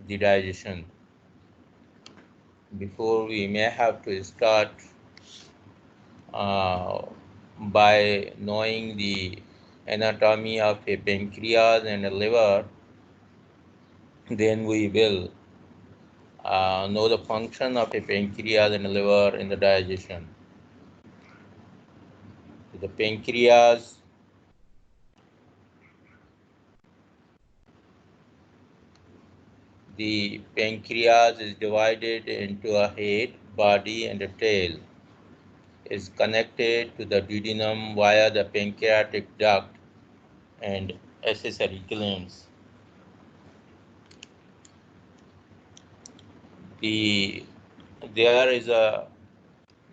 the digestion. Before we may have to start uh, by knowing the anatomy of a pancreas and a liver, then we will know the function of a pancreas and a liver in the digestion. The pancreas is divided into a head, body, and a tail. Is connected to the duodenum via the pancreatic duct and accessory glands. There is a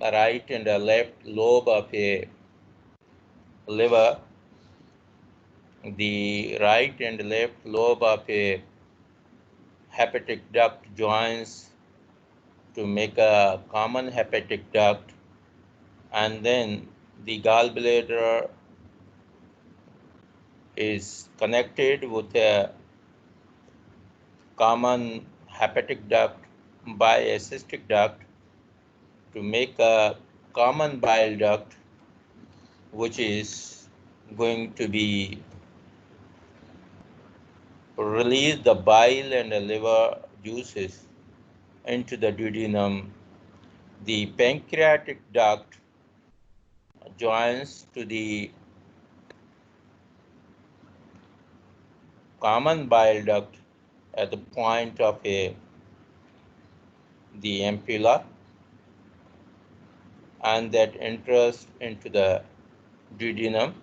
right and a left lobe of a liver. The right and left lobe of a hepatic duct joins to make a common hepatic duct, and then the gallbladder is connected with a common hepatic duct by a cystic duct to make a common bile duct, which is going to be release the bile and the liver juices into the duodenum. The pancreatic duct joins to the common bile duct at the point of the ampulla, and that enters into the duodenum,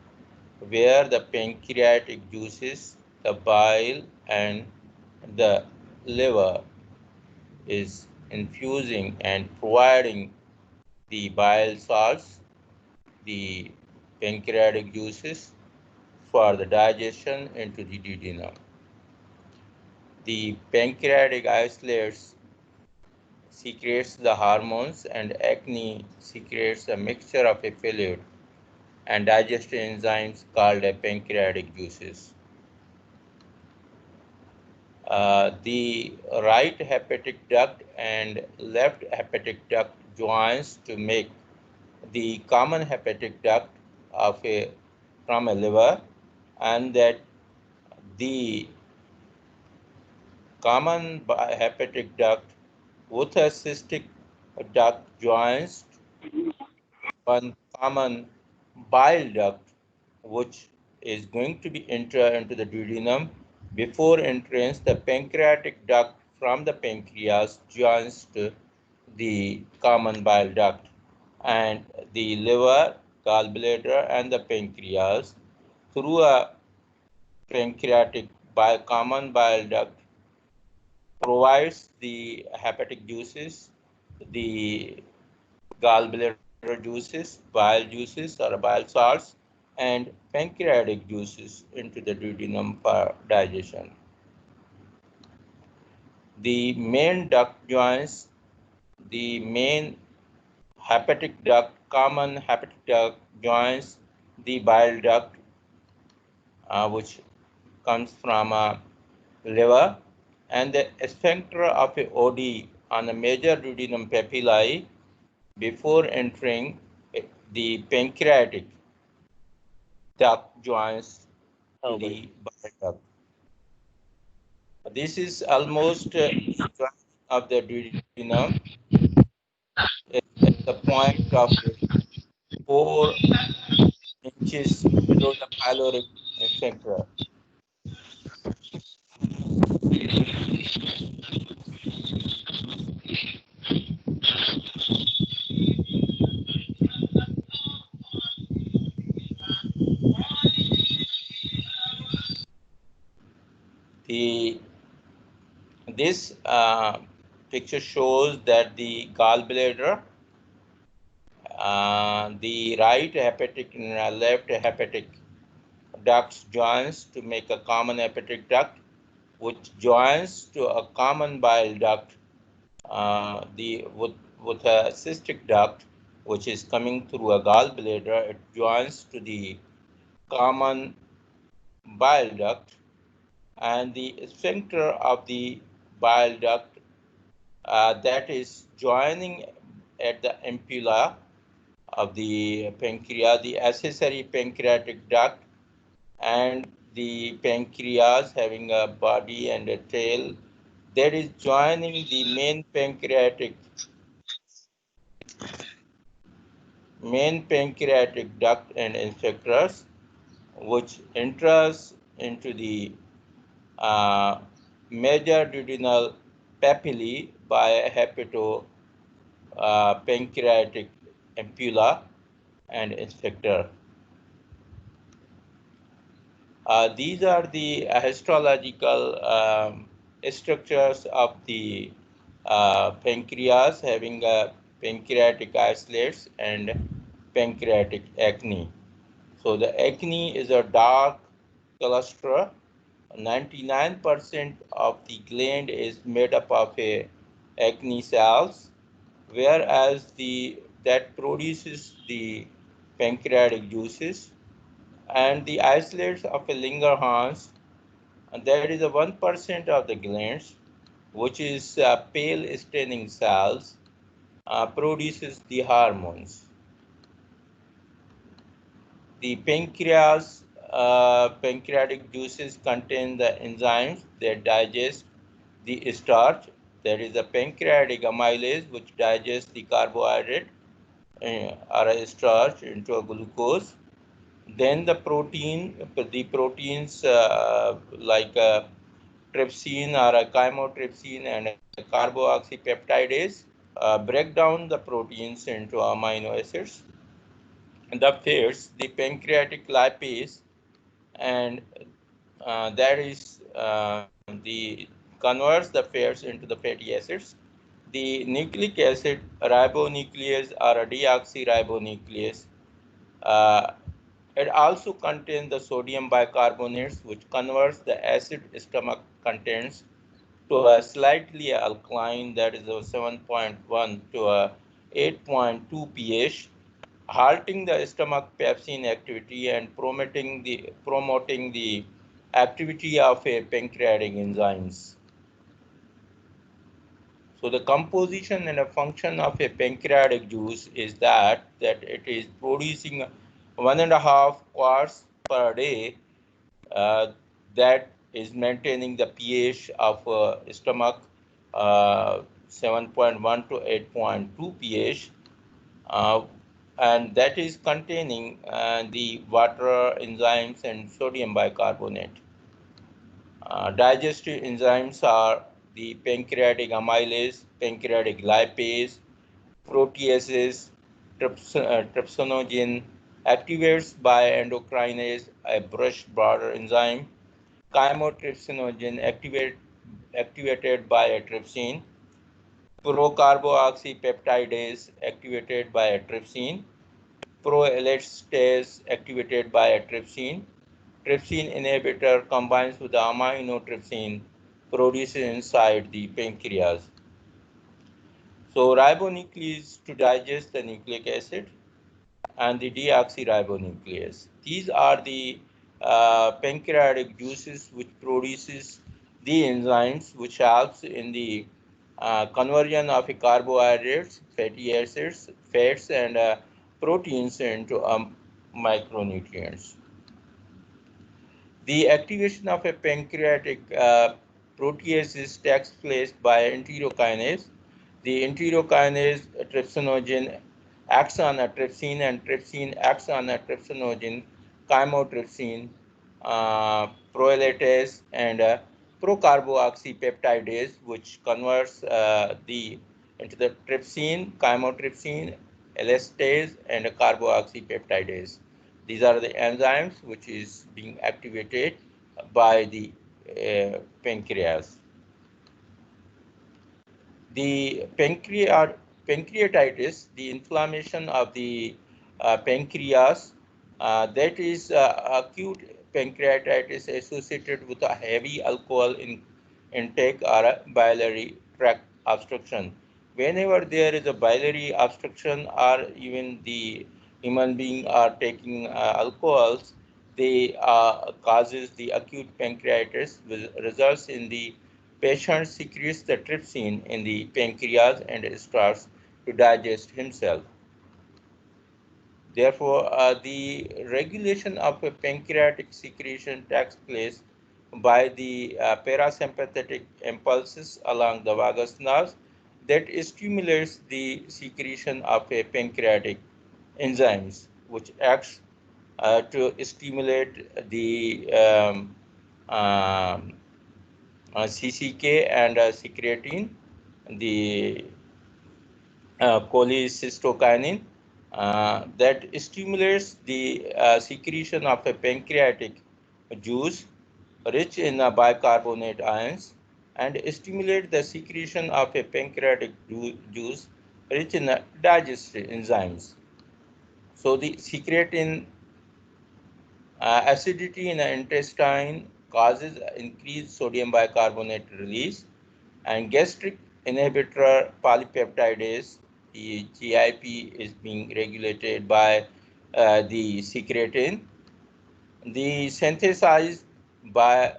where the pancreatic juices, the bile, and the liver is infusing and providing the bile salts, the pancreatic juices for the digestion into the duodenum. The pancreatic isolates secretes the hormones, and acne secretes a mixture of a fluid and digestive enzymes called a pancreatic juices. The right hepatic duct and left hepatic duct joins to make the common hepatic duct from a liver, and that the common hepatic duct with a cystic duct joins one common bile duct, which is going to be enter into the duodenum. Before entrance, the pancreatic duct from the pancreas joins to the common bile duct, and the liver, gallbladder, and the pancreas through a pancreatic common bile duct provides the hepatic juices, the gallbladder juices, bile juices or bile salts, and pancreatic juices into the duodenum for digestion. The main duct joins the main hepatic duct, common hepatic duct joins the bile duct, which comes from a liver, and the sphincter of a OD on the major duodenum papillae before entering the pancreatic duct joins to the bile duct. This is almost of the duodenum at the point of 4 inches below the pyloric sphincter. The this picture shows that the gallbladder, the right hepatic and left hepatic ducts joins to make a common hepatic duct, which joins to a common bile duct, with a cystic duct, which is coming through a gallbladder. It joins to the common bile duct, and the sphincter of the bile duct that is joining at the ampulla of the pancreas, the accessory pancreatic duct, and the pancreas having a body and a tail that is joining the main pancreatic duct and effectors, which enters into the major duodenal papillae by hepato pancreatic ampulla and effector. These are the histological structures of the pancreas, having pancreatic isolates and pancreatic acne. So the acne is a dark cluster. 99% of the gland is made up of acne cells, whereas that produces the pancreatic juices, and the isolates of a Langerhans, and that is a 1% of the glands, which is pale staining cells, produces the hormones. The pancreatic juices contain the enzymes that digest the starch. There is a pancreatic amylase which digests the carbohydrate or a starch into a glucose. Then the proteins like trypsin or a chymotrypsin and a carboxypeptidase break down the proteins into amino acids. The fats, the pancreatic lipase, and that is the converts the fats into the fatty acids. The nucleic acid ribonuclease or a deoxyribonuclease. Uh, it also contains the sodium bicarbonates, which converts the acid stomach contents to a slightly alkaline, that is a 7.1 to a 8.2 pH, halting the stomach pepsin activity and promoting the activity of a pancreatic enzymes. So the composition and a function of a pancreatic juice is that it is producing 1.5 quarts per day, that is maintaining the pH of stomach 7.1 to 8.2 pH, uh, and that is containing the water, enzymes, and sodium bicarbonate. Digestive enzymes are the pancreatic amylase, pancreatic lipase, proteases, trypsinogen, activates by endocrinase, a brush border enzyme, chymotrypsinogen activated by a trypsin, procarboxypeptidase activated by a trypsin, proelastase activated by a trypsin. Trypsin inhibitor combines with the aminotrypsin produced inside the pancreas. So ribonuclease to digest the nucleic acid and the deoxyribonuclease. These are the pancreatic juices which produces the enzymes which helps in the conversion of carbohydrates, fatty acids, fats, and proteins into micronutrients. The activation of a pancreatic proteases takes place by enterokinase. The enterokinase trypsinogen acts on a trypsin, and trypsin acts on a trypsinogen, chymotrypsin, proelastase, and procarboxypeptidase, which converts into the trypsin, chymotrypsin, elastase, and carboxypeptidase. These are the enzymes which is being activated by the pancreas. The pancreatitis, the inflammation of the pancreas, that is acute pancreatitis associated with a heavy alcohol intake or a biliary tract obstruction. Whenever there is a biliary obstruction or even the human being are taking alcohols, they causes the acute pancreatitis, which results in the patient secretes the trypsin in the pancreas and starts to digest himself. Therefore, the regulation of a pancreatic secretion takes place by the parasympathetic impulses along the vagus nerves that stimulates the secretion of a pancreatic enzymes, which acts to stimulate the um, CCK and secretin, the cholecystokinin, that stimulates the secretion of a pancreatic juice rich in bicarbonate ions and stimulate the secretion of a pancreatic juice rich in digestive enzymes. So the secretin acidity in the intestine causes increased sodium bicarbonate release, and gastric inhibitor polypeptidase, the GIP, is being regulated by the secretin. The synthesized by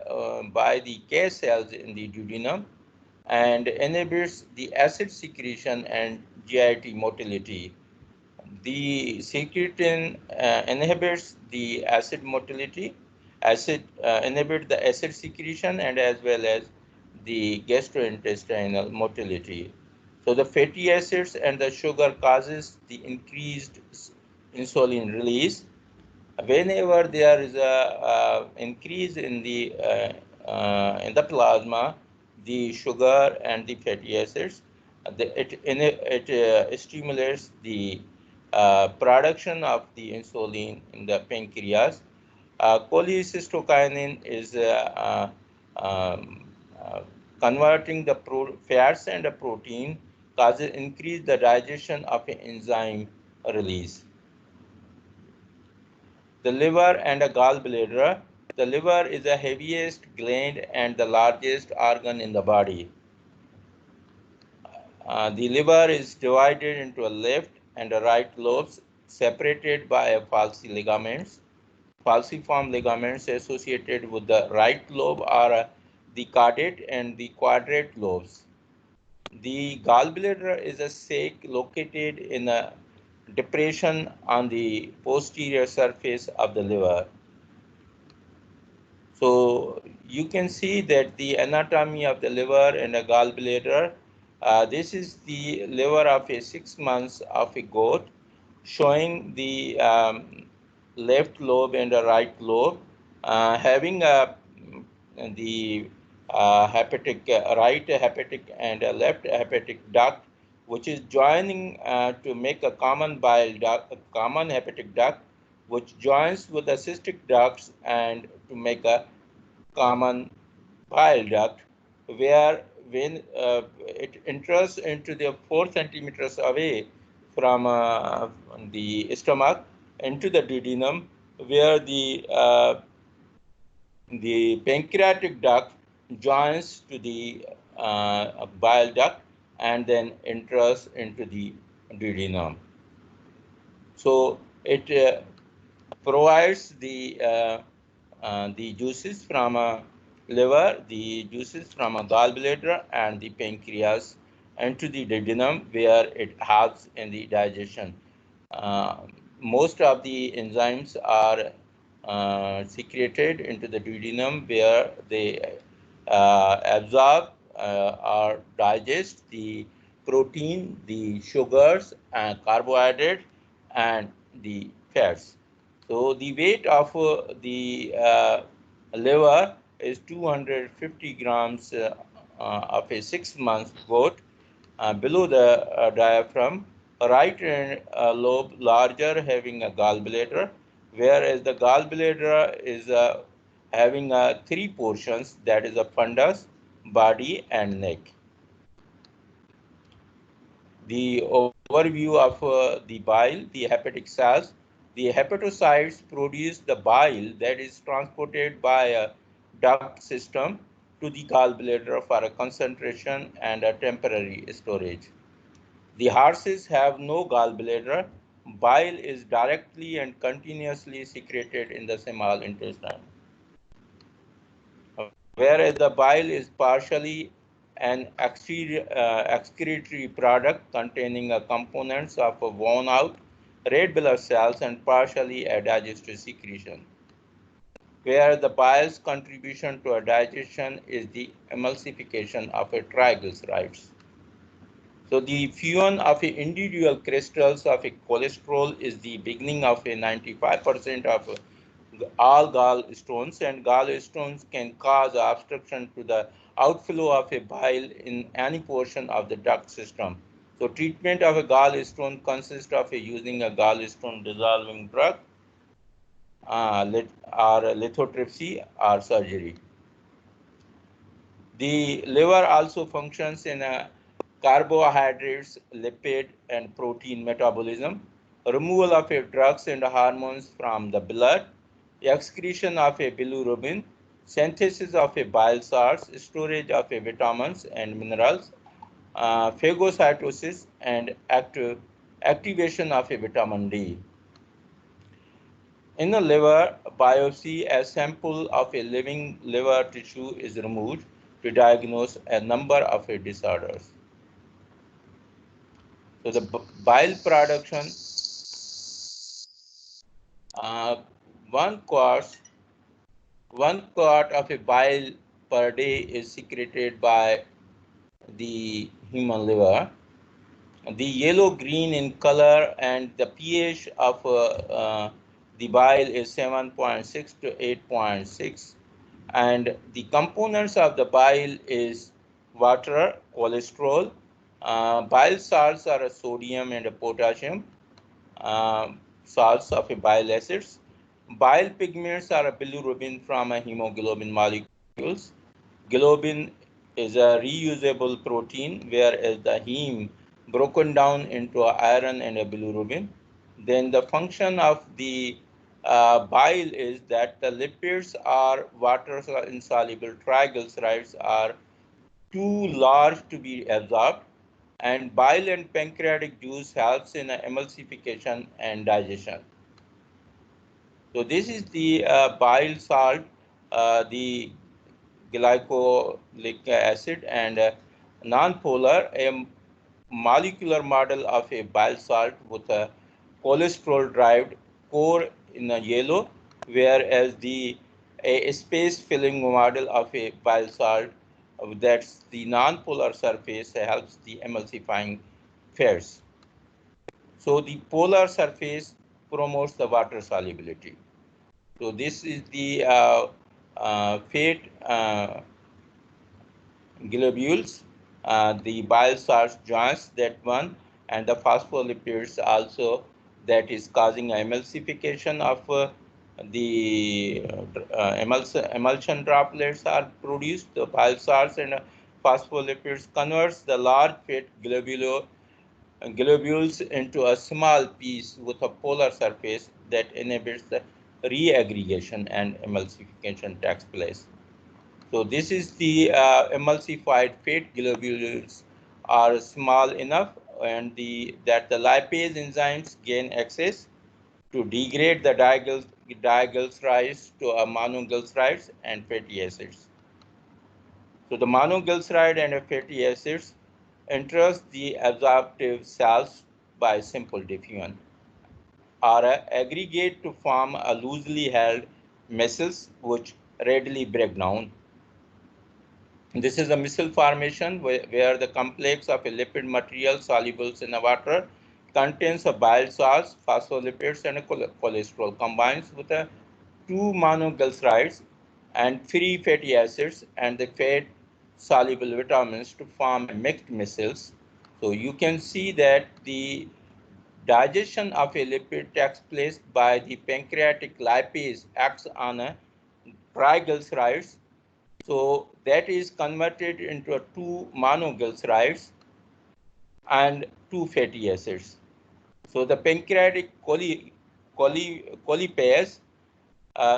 the K cells in the duodenum and inhibits the acid secretion and GIT motility. The secretin inhibits the acid motility, inhibit the acid secretion, and as well as the gastrointestinal motility. So the fatty acids and the sugar causes the increased insulin release. Whenever there is a increase in the plasma, the sugar and the fatty acids, it stimulates the production of the insulin in the pancreas. Cholecystokinin is um, uh, converting the fats and the protein, causes increase the digestion of an enzyme release. The liver and a gallbladder. The liver is the heaviest gland and the largest organ in the body. The liver is divided into a left and a right lobes separated by a ligaments. Falciform ligaments associated with the right lobe are the caudate and the quadrate lobes. The gallbladder is a sac located in a depression on the posterior surface of the liver. So you can see that the anatomy of the liver and the gallbladder. This is the liver of a 6 months of a goat, showing the left lobe and the right lobe, having the right hepatic and left hepatic duct, which is joining to make a common bile duct, a common hepatic duct, which joins with the cystic ducts and to make a common bile duct, where when it enters into the 4 centimeters away from the stomach into the duodenum, where the pancreatic duct joins to the bile duct and then enters into the duodenum. So it provides the juices from a liver, the juices from a gallbladder and the pancreas into the duodenum, where it helps in the digestion. Uh, Most of the enzymes are secreted into the duodenum, where they absorb or digest the protein, the sugars, and carbohydrate, and the fats. So the weight of the liver is 250 grams of a 6 month goat, below the diaphragm. Right lobe larger, having a gallbladder, whereas the gallbladder is having three portions, that is a fundus, body, and neck. The overview of the bile, the hepatic cells. The hepatocytes produce the bile that is transported by a duct system to the gallbladder for a concentration and a temporary storage. The horses have no gallbladder. Bile is directly and continuously secreted in the small intestine. whereas the bile is partially an excretory product containing components of worn out red blood cells and partially a digestive secretion, where the bile's contribution to a digestion is the emulsification of a triglycerides. So the fusion of individual crystals of a cholesterol is the beginning of a 95% of all gallstones, and gallstones can cause obstruction to the outflow of a bile in any portion of the duct system. So treatment of a gallstone consists of using a gallstone dissolving drug or lithotripsy or surgery. The liver also functions in a carbohydrates, lipid, and protein metabolism, removal of drugs and hormones from the blood, excretion of a bilirubin, synthesis of a bile salts, storage of a vitamins and minerals, phagocytosis, and activation of a vitamin D. In the liver biopsy, a sample of a living liver tissue is removed to diagnose a number of disorders. So the bile production, uh, one quart, one quart of a bile per day is secreted by the human liver. The yellow-green in color and the pH of the bile is 7.6 to 8.6, and the components of the bile is water, cholesterol, bile salts are a sodium and a potassium, salts of a bile acids. Bile pigments are a bilirubin from a hemoglobin molecules. Globin is a reusable protein, whereas the heme broken down into iron and a bilirubin. Then the function of the bile is that the lipids are water insoluble triglycerides are too large to be absorbed, and bile and pancreatic juice helps in emulsification and digestion. So this is the bile salt, the glycolic acid, and non-polar, a molecular model of a bile salt with a cholesterol-derived core in a yellow, whereas the a space-filling model of a bile salt, that's the non-polar surface helps the emulsifying phase. So the polar surface promotes the water solubility. So this is the fat globules, the bile salts joins that one, and the phospholipids also that is causing emulsification of the emulsion droplets are produced. The bile salts and phospholipids converts the large fat globules into a small piece with a polar surface that inhibits the reaggregation and emulsification takes place. So this is the emulsified fat globules are small enough and that the lipase enzymes gain access to degrade the diglycerides to monoglycerides and fatty acids. So the monoglyceride and fatty acids enters the absorptive cells by simple diffusion or aggregate to form a loosely held micelles which readily break down. This is a micelle formation where the complex of a lipid material soluble in the water contains a bile salts, phospholipids, and a cholesterol combines with a two monoglycerides and three fatty acids and the fat soluble vitamins to form a mixed micelles. So you can see that the digestion of a lipid takes place by the pancreatic lipase acts on a triglycerides, so that is converted into two monoglycerides and two fatty acids. So the pancreatic cholipase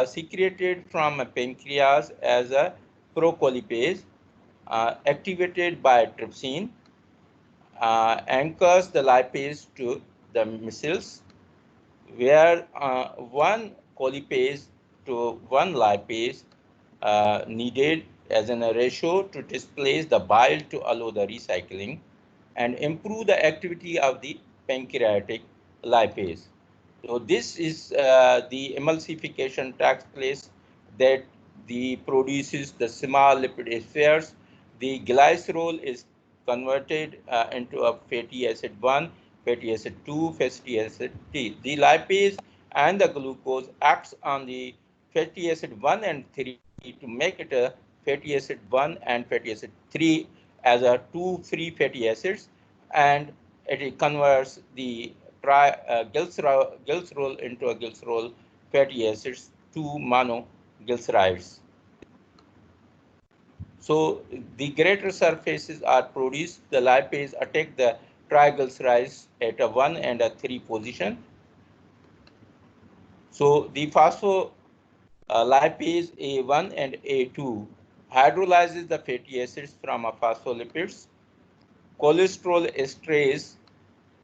secreted from a pancreas as a procholipase activated by trypsin anchors the lipase to the micelles, where one colipase to one lipase needed as in a ratio to displace the bile to allow the recycling and improve the activity of the pancreatic lipase. So this is the emulsification takes place that produces the small lipid spheres. The glycerol is converted into a fatty acid 1, fatty acid 2, fatty acid 3. The lipase and the glucose acts on the fatty acid 1 and 3 to make it a fatty acid 1 and fatty acid 3 as a two free fatty acids, and it converts the glycerol into a glycerol fatty acids to monoglycerides. So the greater surfaces are produced. The lipase attack the triglycerides at a 1 and a 3 position. So the phospholipase A1 and A2 hydrolyzes the fatty acids from a phospholipids. Cholesterol esterase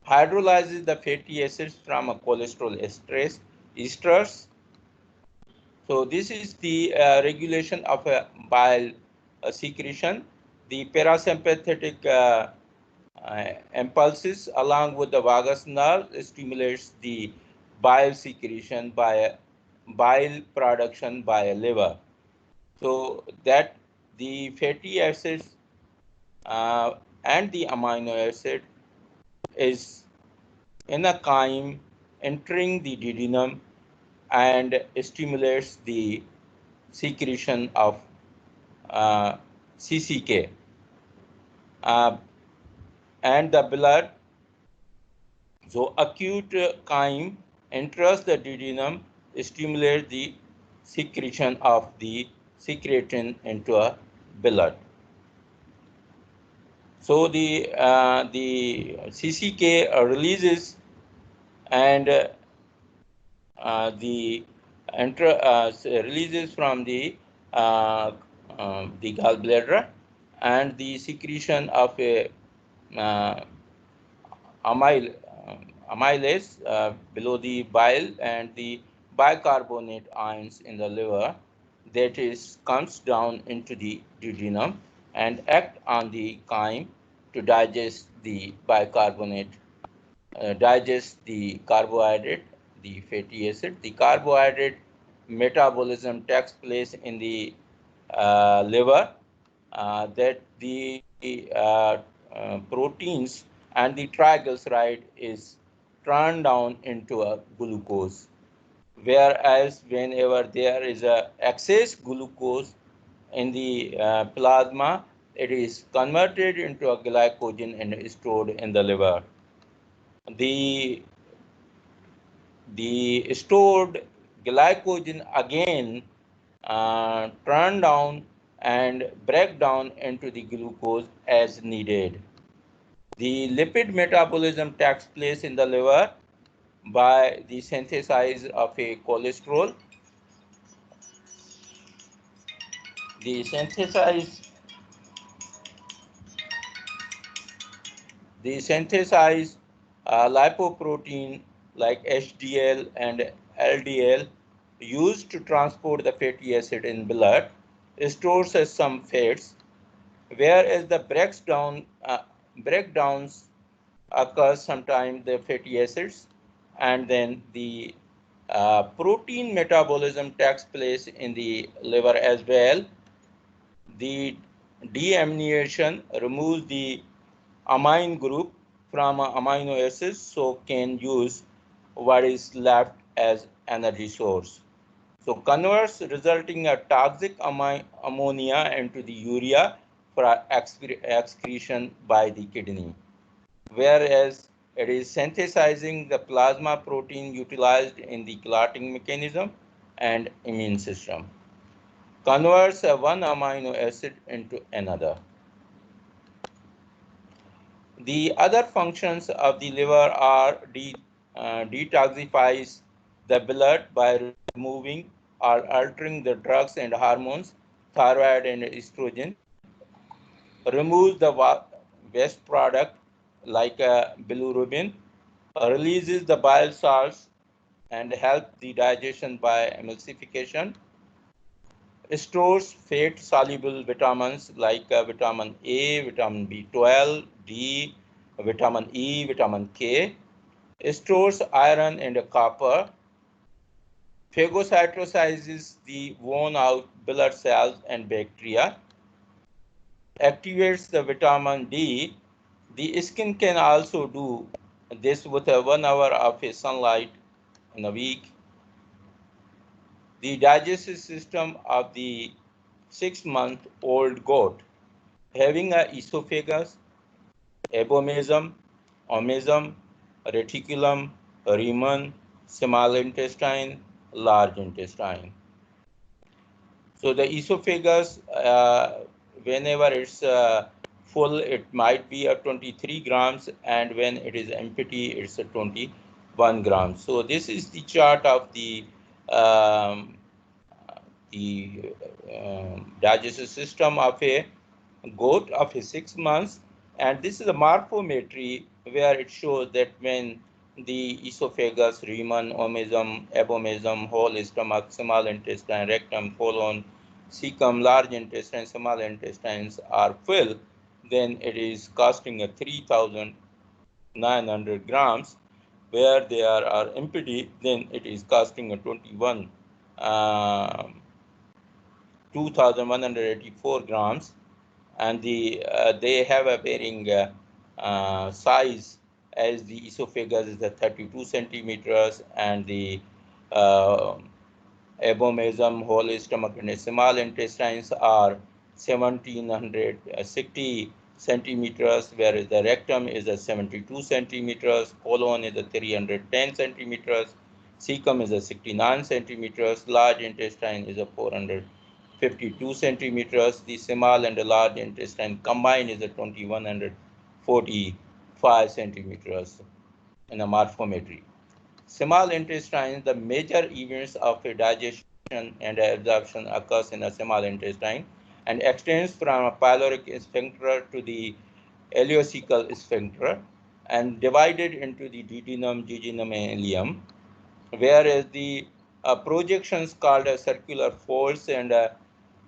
hydrolyzes the fatty acids from a cholesterol esterase esters. So this is the regulation of a bile secretion. The parasympathetic impulses along with the vagus nerve stimulates the bile secretion by bile production by a liver. So that the fatty acids and the amino acid is in a chyme entering the duodenum and stimulates the secretion of CCK. Uh, and the blood, so acute chyme enters the duodenum, stimulates the secretion of the secretin into a blood. So the CCK releases and the releases from the gallbladder, and the secretion of a uh, amylase below the bile and the bicarbonate ions in the liver that is comes down into the duodenum and act on the chyme to digest the bicarbonate, digest the carbohydrate, the fatty acid. The carbohydrate metabolism takes place in the liver, that the proteins and the triglyceride is turned down into a glucose. Whereas whenever there is a excess glucose in the plasma, it is converted into a glycogen and stored in the liver. The stored glycogen again turn down and break down into the glucose as needed. The lipid metabolism takes place in the liver by the synthesis of a cholesterol. The synthesized lipoprotein like HDL and LDL used to transport the fatty acid in blood stores as some fats, whereas the breakdowns occurs sometimes the fatty acids, and then the protein metabolism takes place in the liver as well. The deamination removes the amine group from amino acids, so can use what is left as energy source. So converts resulting a toxic ammonia into the urea for excretion by the kidney, whereas it is synthesizing the plasma protein utilized in the clotting mechanism and immune system. Converts one amino acid into another. The other functions of the liver are detoxifies the blood by removing or altering the drugs and hormones, thyroid and estrogen, removes the waste product like bilirubin, releases the bile salts and help the digestion by emulsification, stores fat-soluble vitamins like vitamin A, vitamin B12, D, vitamin E, vitamin K. Stores iron and copper. Phagocytosizes the worn-out blood cells and bacteria. Activates the vitamin D. The skin can also do this with a 1 hour of sunlight in a week. The digestive system of the 6-month-old goat, having a esophagus, abomasum, omasum, reticulum, rumen, small intestine, large intestine. So the esophagus, whenever it's full, it might be 23 grams, and when it is empty, it's 21 grams. So this is the chart of um, the digestive system of a goat of 6 months, and this is a morphometry where it shows that when the esophagus, rumen, omasum, abomasum, whole stomach, small intestine, rectum, colon, cecum, large intestine, small intestines are full, then it is costing a 3,900 grams. Where they are empty, then it is costing a 2,184 grams, and they have a varying size, as the esophagus is 32 centimeters, and the uh, abomasum, whole stomach, and small intestines are 1760 centimeters, whereas the rectum is 72 centimeters, colon is 310 centimeters, cecum is 69 centimeters, large intestine is 452 centimeters, the small and the large intestine combined is 2145 centimeters in a morphometry. Small intestine, the major events of digestion and absorption occurs in the small intestine and extends from a pyloric sphincter to the ileocecal sphincter and divided into the duodenum, jejunum, and ileum, whereas the projections called circular folds and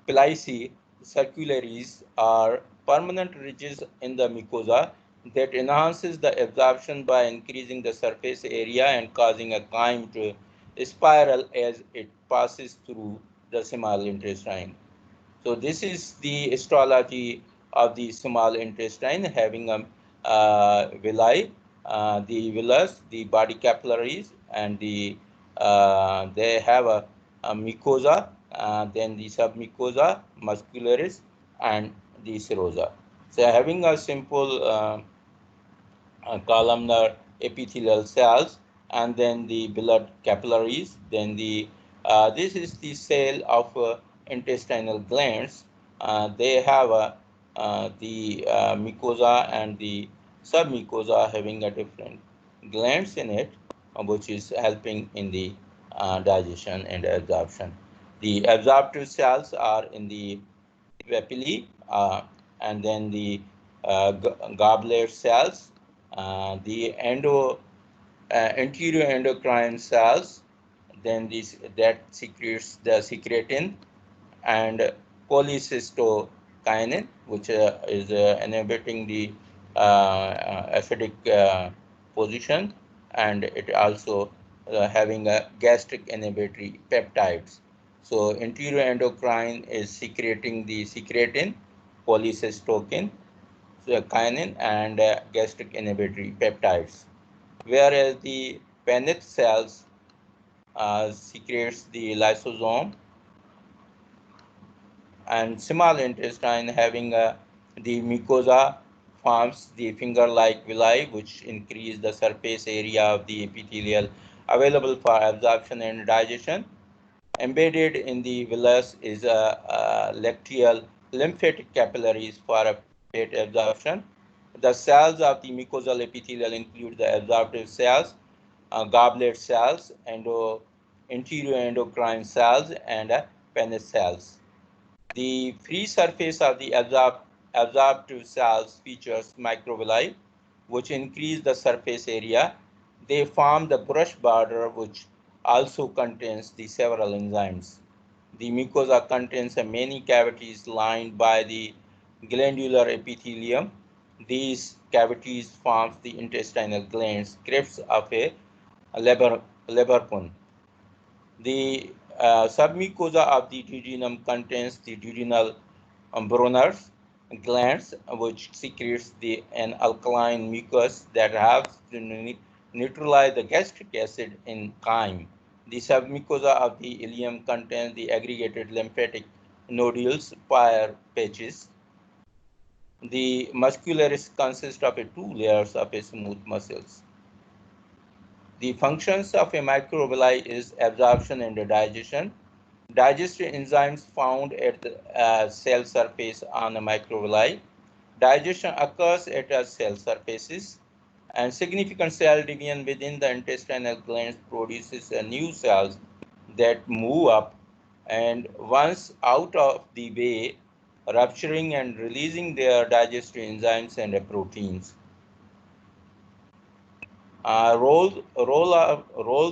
Pilici circularis are permanent ridges in the mucosa that enhances the absorption by increasing the surface area and causing a chyme to spiral as it passes through the small intestine. So this is the histology of the small intestine, having a villi, the villus, the body capillaries, and they have a mucosa, then the submucosa, muscularis, and the serosa. So having a simple columnar epithelial cells, and then the blood capillaries. Then this is the cell of intestinal glands. They have the mucosa and the submucosa having a different glands in it, which is helping in the digestion and absorption. The absorptive cells are in the papillae, and then the goblet cells, the anterior endocrine cells, then that secretes the secretin, and cholecystokinin, which is inhibiting the acidic position, and it also having a gastric inhibitory peptides. So anterior endocrine is secreting the secretin, cholecystokinin, kinin, and gastric inhibitory peptides, whereas the Paneth cells secretes the lysosome, and small intestine having the mucosa forms the finger-like villi, which increase the surface area of the epithelial available for absorption and digestion. Embedded in the villus is a lacteal lymphatic capillaries for a fat absorption. The cells of the mucosal epithelial include the absorptive cells, goblet cells, anterior endocrine cells, and Paneth cells. The free surface of the absorptive cells features microvilli, which increase the surface area. They form the brush border, which also contains the several enzymes. The mucosa contains many cavities lined by the glandular epithelium. These cavities form the intestinal glands, crypts of a labarcon. The submucosa of the duodenum contains the duodenal Brunner's glands, which secretes an alkaline mucus that helps to neutralize the gastric acid in chyme. The submucosa of the ileum contains the aggregated lymphatic nodules, Peyer's patches. The muscularis consists of two layers of smooth muscles. The functions of a microvilli is absorption and digestion. Digestive enzymes found at the cell surface on a microvilli. Digestion occurs at a cell surfaces, and significant cell division within the intestinal glands produces new cells that move up and once out of the way, rupturing and releasing their digestive enzymes and proteins. Roles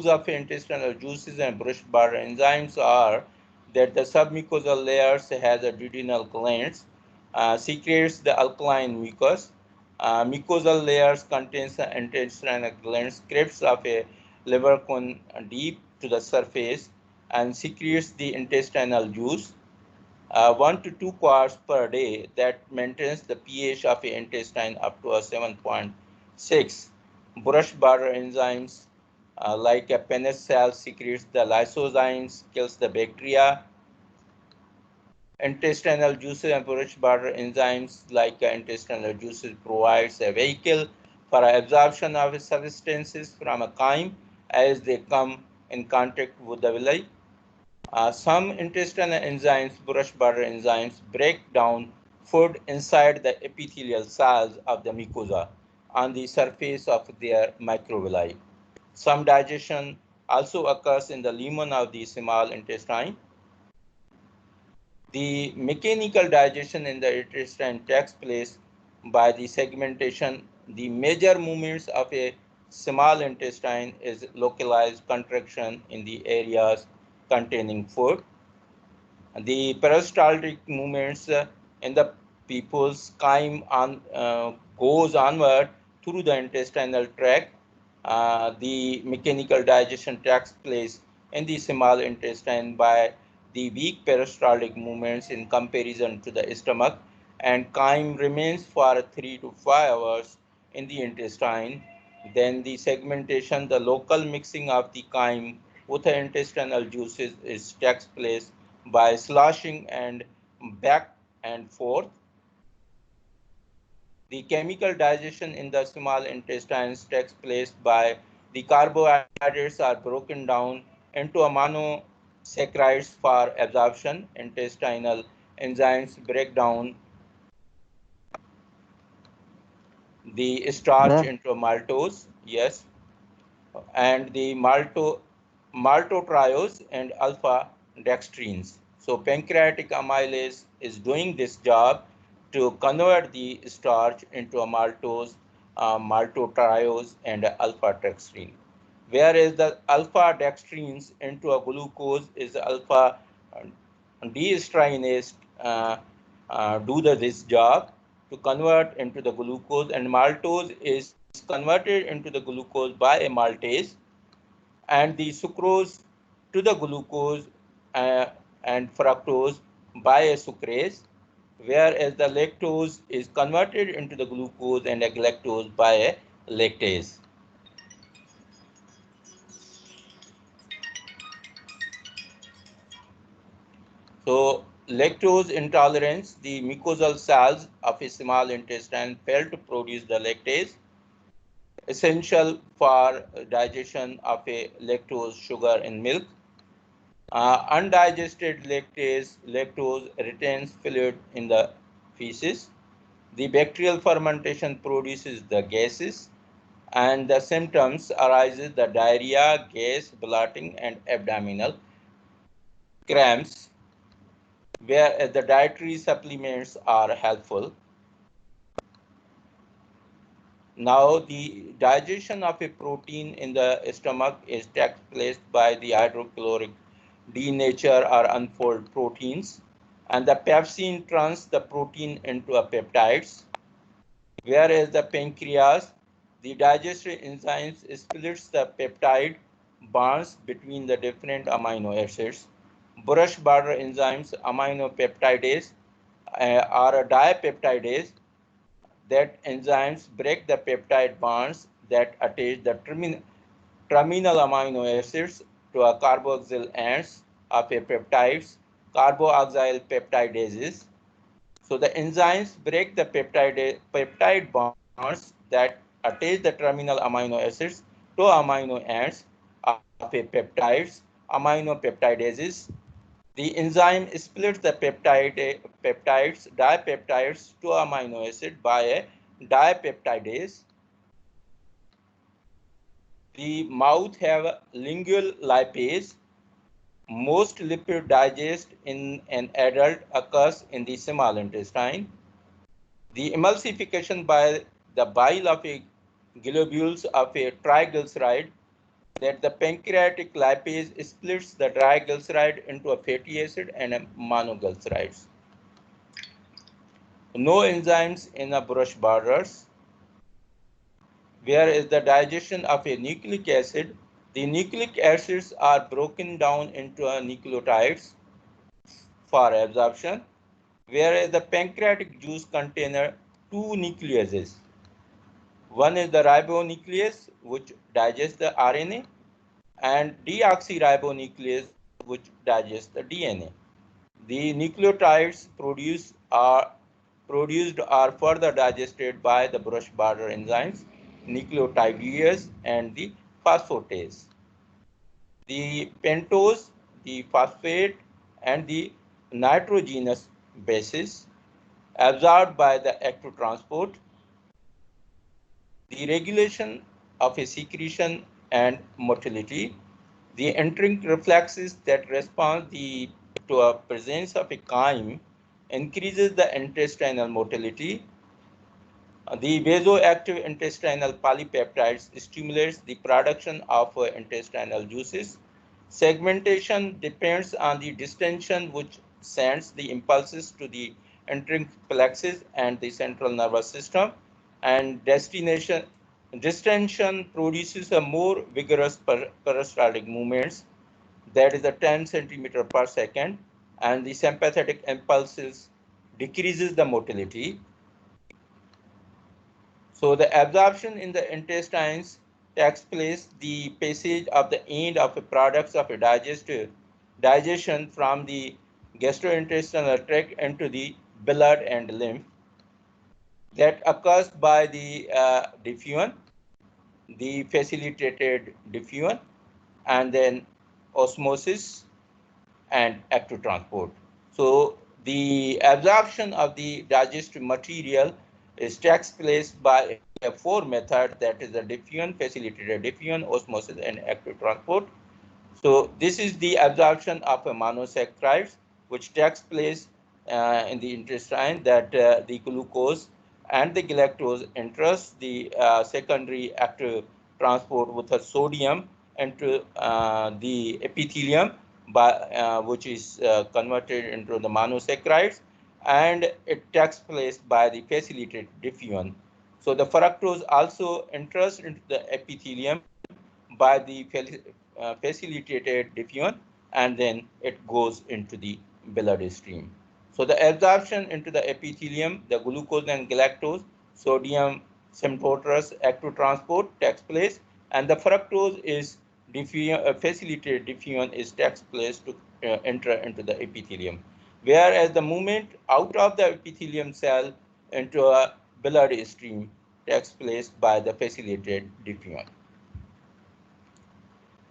of intestinal juices and brush border enzymes are that the submucosal layers has a duodenal glands, secretes the alkaline mucus. Mucosal layers contains the intestinal glands, crypts of a labarcon deep to the surface and secretes the intestinal juice. 1 to 2 quarts per day that maintains the pH of the intestine up to a 7.6. Brush border enzymes like a penis cell secretes the lysozymes, kills the bacteria. Intestinal juices and brush border enzymes like intestinal juices provides a vehicle for absorption of substances from a chyme as they come in contact with the villi. Some intestinal enzymes, brush border enzymes, break down food inside the epithelial cells of the mucosa on the surface of their microvilli. Some digestion also occurs in the lumen of the small intestine. The mechanical digestion in the intestine takes place by the segmentation. The major movements of a small intestine is localized contraction in the areas containing food. The peristaltic movements in the people's chyme goes onward through the intestinal tract. The mechanical digestion takes place in the small intestine by the weak peristaltic movements in comparison to the stomach, and chyme remains for 3 to 5 hours in the intestine. Then the segmentation, the local mixing of the chyme with the intestinal juices takes place by sloshing and back and forth. The chemical digestion in the small intestines takes place by the carbohydrates are broken down into monosaccharides for absorption. Intestinal enzymes break down the starch Yeah. into maltose, yes, and the maltotriose and alpha dextrins. So pancreatic amylase is doing this job to convert the starch into a maltose, maltotriose, and alpha dextrin. Whereas the alpha dextrins into a glucose is alpha deestrinase this job to convert into the glucose, and maltose is converted into the glucose by a maltase, and the sucrose to the glucose uh, and fructose by a sucrase, whereas the lactose is converted into the glucose and a galactose by a lactase. So lactose intolerance, the mucosal cells of a small intestine fail to produce the lactase essential for digestion of a lactose sugar in milk. Undigested lactose retains fluid in the feces. The bacterial fermentation produces the gases, and the symptoms arises the diarrhea, gas, bloating, and abdominal cramps, where the dietary supplements are helpful. Now, the digestion of a protein in the stomach is takes place by the hydrochloric denature or unfold proteins, and the pepsin turns the protein into a peptides, whereas the pancreas, the digestive enzymes splits the peptide bonds between the different amino acids. Brush border enzymes, aminopeptidase, are a dipeptidase. That enzymes break the peptide bonds that attach the terminal amino acids to a carboxyl ends of a peptides, carboxyl peptidases. So the enzymes break the peptide bonds that attach the terminal amino acids to amino ends of a peptides, aminopeptidases. The enzyme splits the dipeptides to amino acid by a dipeptidase. The mouth have lingual lipase. Most lipid digest in an adult occurs in the small intestine. The emulsification by the bile of a globules of a triglyceride, that the pancreatic lipase splits the triglyceride into a fatty acid and a monoglycerides. No enzymes in the brush borders. Whereas the digestion of a nucleic acid, the nucleic acids are broken down into nucleotides for absorption, whereas the pancreatic juice contains two nucleases. One is the ribonuclease, which digests the RNA, and deoxyribonuclease, which digests the DNA. The nucleotides produced are further digested by the brush border enzymes, nucleotidase, and the phosphatase. The pentose, the phosphate, and the nitrogenous bases absorbed by the active transport, the regulation of a secretion and motility, the entering reflexes that respond to a presence of a chyme increases the intestinal motility. The vasoactive intestinal polypeptides stimulates the production of intestinal juices. Segmentation depends on the distension, which sends the impulses to the entering plexus and the central nervous system, and distension produces a more vigorous peristaltic movements, that is a 10 centimeter per second, and the sympathetic impulses decreases the motility. So the absorption in the intestines takes place the passage of the end of the products of a digestion from the gastrointestinal tract into the blood and lymph, that occurs by the diffusion, the facilitated diffusion, and then osmosis and active transport. So the absorption of the digestive material takes place by a four method, that is the diffusion, facilitated diffusion, osmosis, and active transport. So this is the absorption of a monosaccharides, which takes place in the intestine, that the glucose and the galactose enters the secondary active transport with a sodium into the epithelium, which is converted into the monosaccharides, and it takes place by the facilitated diffusion. So the fructose also enters into the epithelium by the facilitated diffusion, and then it goes into the bloodstream. So the absorption into the epithelium, the glucose and galactose, sodium synthetase active transport takes place, and the fructose is facilitated diffusion is takes place to enter into the epithelium. Whereas the movement out of the epithelium cell into a blood stream takes place by the facilitated diffusion.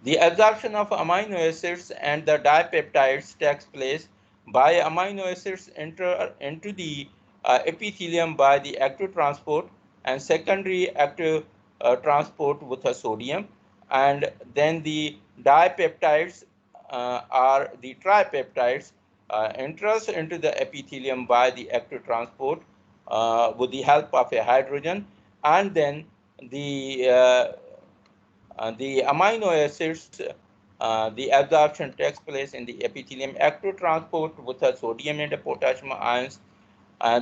The absorption of amino acids and the dipeptides takes place by amino acids enter into the epithelium by the active transport and secondary active transport with a sodium, and then the dipeptides are the tripeptides enters into the epithelium by the active transport with the help of a hydrogen, and then the amino acids the absorption takes place in the epithelium, active transport with the sodium and the potassium ions,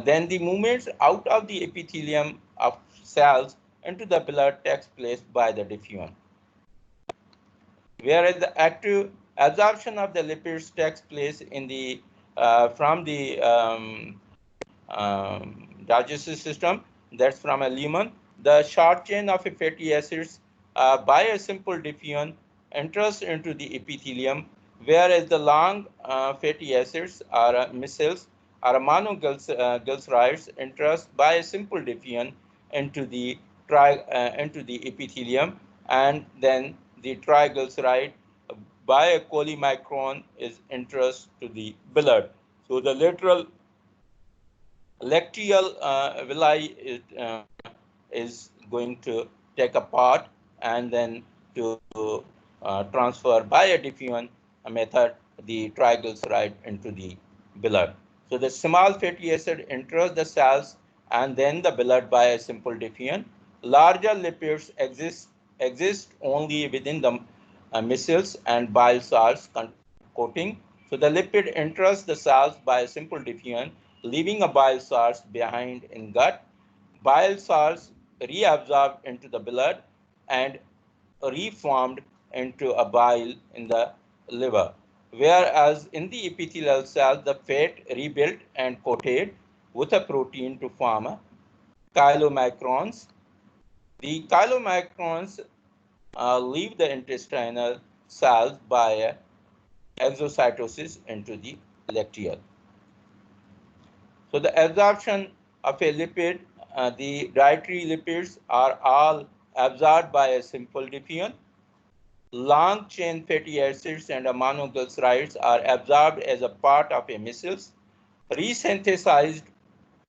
then the movements out of the epithelium of cells into the blood takes place by the diffusion. Whereas the active absorption of the lipids takes place in the from the digestive system, that's from a lemon. The short chain of fatty acids by a simple diffusion enters into the epithelium, whereas the long fatty acids or micelles or monoglycerides enters by a simple diffusion into the epithelium, and then the triglyceride by a chylomicron is enters to the blood. So the lateral lacteal villi is going to take a part and then to transfer by a diffusion method the triglyceride into the blood. So the small fatty acid enters the cells and then the blood by a simple diffusion. Larger lipids exist only within the micelles and bile salts coating. So the lipid enters the cells by a simple diffusion, leaving a bile salts behind in gut. Bile salts reabsorbed into the blood and reformed into a bile in the liver. Whereas in the epithelial cells, the fat rebuilt and coated with a protein to form chylomicrons. The chylomicrons leave the intestinal cells by exocytosis into the lacteal. So the absorption of a lipid, the dietary lipids are all absorbed by a simple diffusion. Long chain fatty acids and monoglycerides are absorbed as a part of a micelles, resynthesized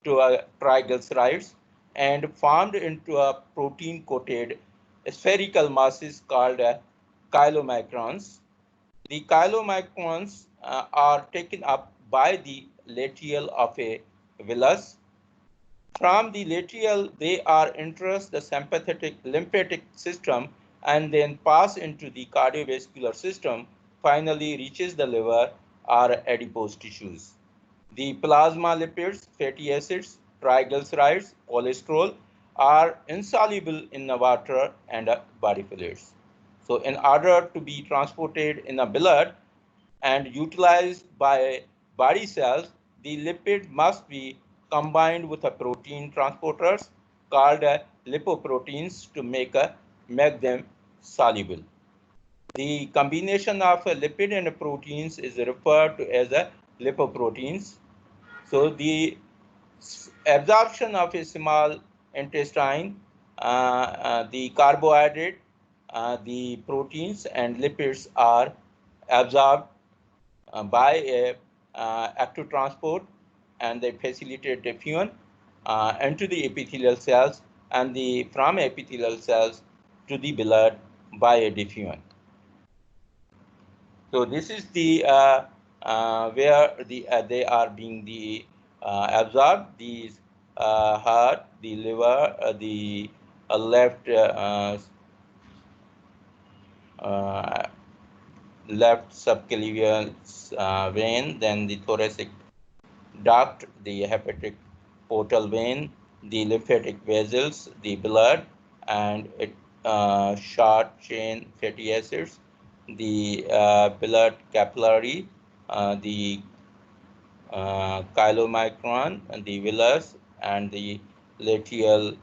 to a triglycerides, and formed into a protein coated spherical masses called chylomicrons. The chylomicrons are taken up by the lateral of a villus. From the lateral, they are enters the sympathetic lymphatic system and then pass into the cardiovascular system, finally reaches the liver or adipose tissues. The plasma lipids, fatty acids, triglycerides, cholesterol are insoluble in the water and body fluids. So in order to be transported in the blood and utilized by body cells, the lipid must be combined with a protein transporters called lipoproteins to make them soluble. The combination of a lipid and proteins is referred to as a lipoproteins. So the absorption of a small intestine, the carbohydrate, the proteins and lipids are absorbed by a active transport, and they facilitate diffusion into the epithelial cells and the from epithelial cells to the blood by a diffusion. So this is the where the they are being the absorbed. These heart, the liver, the left left subclavian vein, then the thoracic duct, the hepatic portal vein, the lymphatic vessels, the blood, and short chain fatty acids, the blood capillary, the chylomicron, and the villus, and the lateral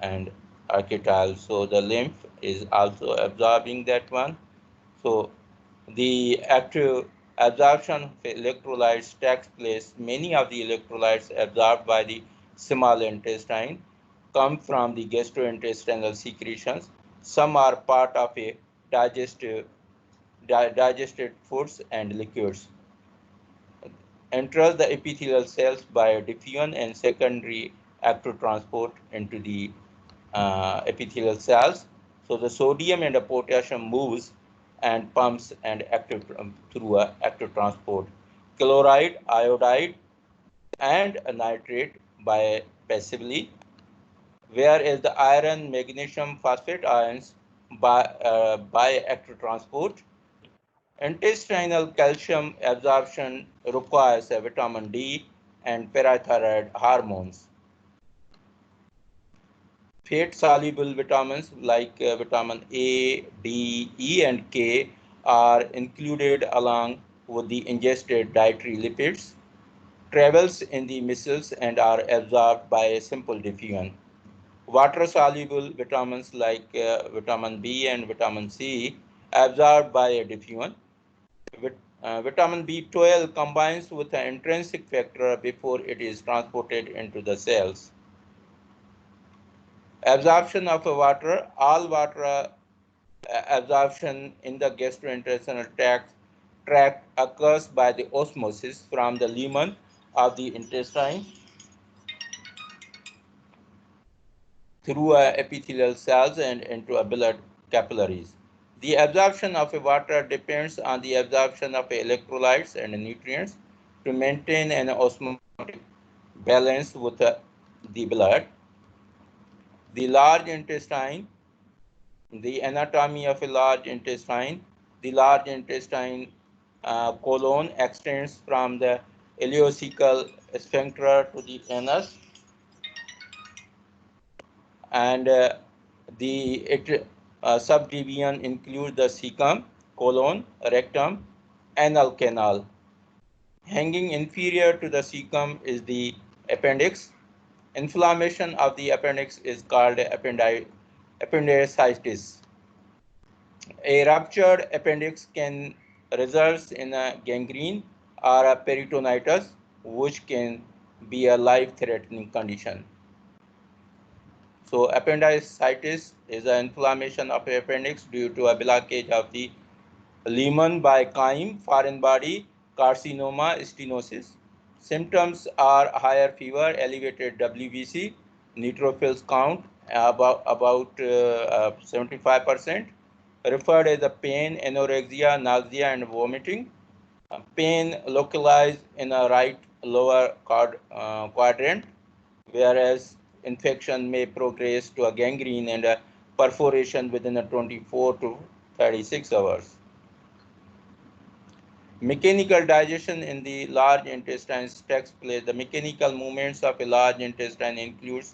and archetyl. So the lymph is also absorbing that one. So the active absorption of electrolytes takes place. Many of the electrolytes absorbed by the small intestine come from the gastrointestinal secretions. Some are part of a digested foods and liquids. Enters the epithelial cells by diffusion and secondary active transport into the epithelial cells. So the sodium and the potassium moves and pumps and active through active transport. Chloride, iodide, and nitrate by passively, whereas the iron, magnesium, phosphate ions by active transport. Intestinal calcium absorption requires vitamin D and parathyroid hormones. Fat-soluble vitamins like vitamin A, D, E, and K are included along with the ingested dietary lipids, travels in the muscles and are absorbed by a simple diffusion. Water-soluble vitamins like vitamin B and vitamin C absorbed by a diffusion. Vitamin B12 combines with an intrinsic factor before it is transported into the cells. Absorption of water, all water absorption in the gastrointestinal tract occurs by the osmosis from the lumen of the intestine through epithelial cells and into blood capillaries. The absorption of water depends on the absorption of electrolytes and nutrients to maintain an osmotic balance with the blood. The large intestine, the anatomy of a large intestine. The large intestine colon extends from the ileocecal sphincter to the anus, and subdivision includes the cecum, colon, rectum, anal canal. Hanging inferior to the cecum is the appendix. Inflammation of the appendix is called appendicitis. A ruptured appendix can result in a gangrene or a peritonitis, which can be a life-threatening condition. So appendicitis is an inflammation of the appendix due to a blockage of the lumen by chyme, foreign body, carcinoma, stenosis. Symptoms are higher fever, elevated WBC, neutrophils count about 75%, referred as a pain, anorexia, nausea, and vomiting. Pain localized in a right lower quadrant, whereas infection may progress to a gangrene and a perforation within a 24 to 36 hours. Mechanical digestion in the large intestine takes place. The mechanical movements of a large intestine includes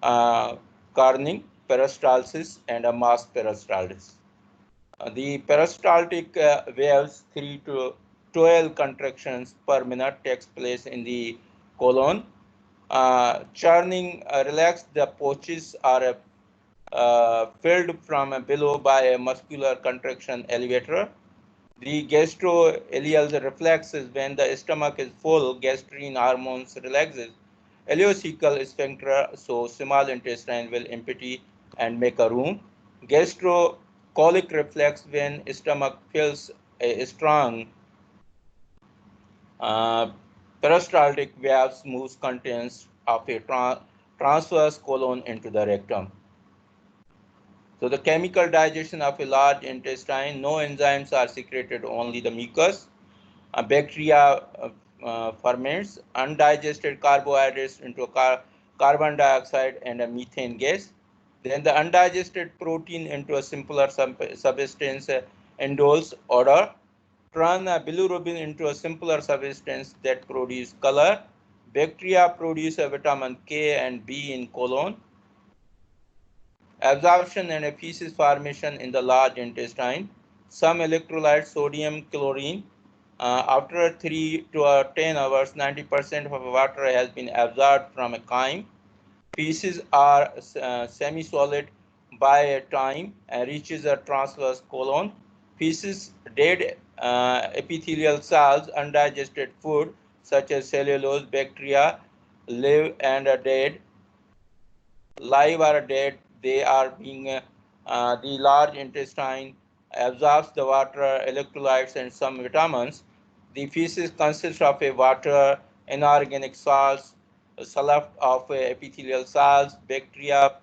carning, peristalsis, and a mass peristalsis. The peristaltic waves 3 to 12 contractions per minute takes place in the colon. Churning relax the pouches are filled from below by a muscular contraction elevator. The gastroileal reflex is when the stomach is full, gastrin hormones relaxes. Ileocecal sphincter, so small intestine will empty and make a room. Gastrocolic reflex when stomach feels a strong uh, peristaltic valves moves contents of a transverse colon into the rectum. So the chemical digestion of a large intestine, no enzymes are secreted, only the mucus. Bacteria ferments undigested carbohydrates into carbon dioxide and a methane gas. Then the undigested protein into a simpler substance, indoles odor. Turn bilirubin into a simpler substance that produce color. Bacteria produce a vitamin K and B in colon. Absorption and feces formation in the large intestine. Some electrolytes, sodium, chlorine. After 3 to 10 hours, 90% of water has been absorbed from a chyme. Feces are semi-solid by a time and reaches a transverse colon. Feces, dead epithelial cells, undigested food such as cellulose, bacteria, live and are dead. Live or dead, they are being the large intestine absorbs the water, electrolytes, and some vitamins. The feces consists of a water, inorganic salts, salaf of epithelial cells, bacteria,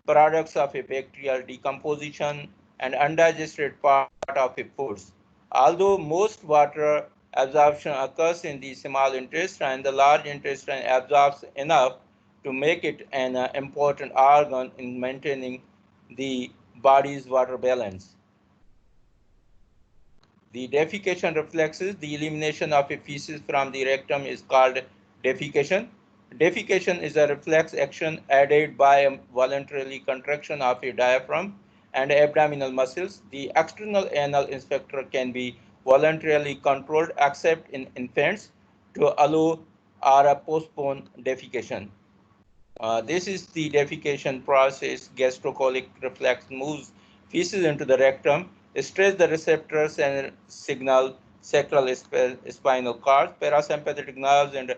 products of a bacterial decomposition, and undigested part of a foods. Although most water absorption occurs in the small intestine, the large intestine absorbs enough to make it an important organ in maintaining the body's water balance. The defecation reflexes, the elimination of a feces from the rectum is called defecation. Defecation is a reflex action aided by a voluntarily contraction of a diaphragm and abdominal muscles. The external anal sphincter can be voluntarily controlled except in infants to allow or postpone defecation. This is the defecation process. Gastrocolic reflex moves feces into the rectum, stretch the receptors and signal sacral spinal cord, parasympathetic nerves, and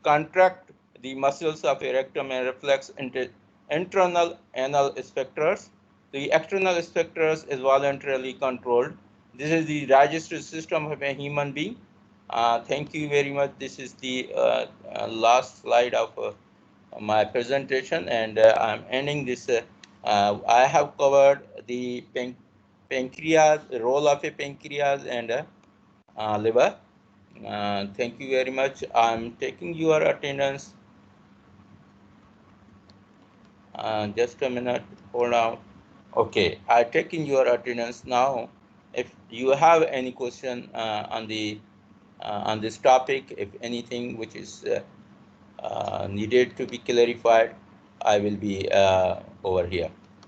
contract the muscles of a rectum and reflex into internal anal sphincters. The external sphincters is voluntarily controlled. This is the digestive system of a human being. Thank you very much. This is the last slide of my presentation, and I'm ending this. I have covered the pancreas, the role of a pancreas and liver. Thank you very much. I'm taking your attendance. Just a minute, hold on. Okay, I'm taking your attendance now. If you have any question on this topic, if anything which is needed to be clarified, I will be over here.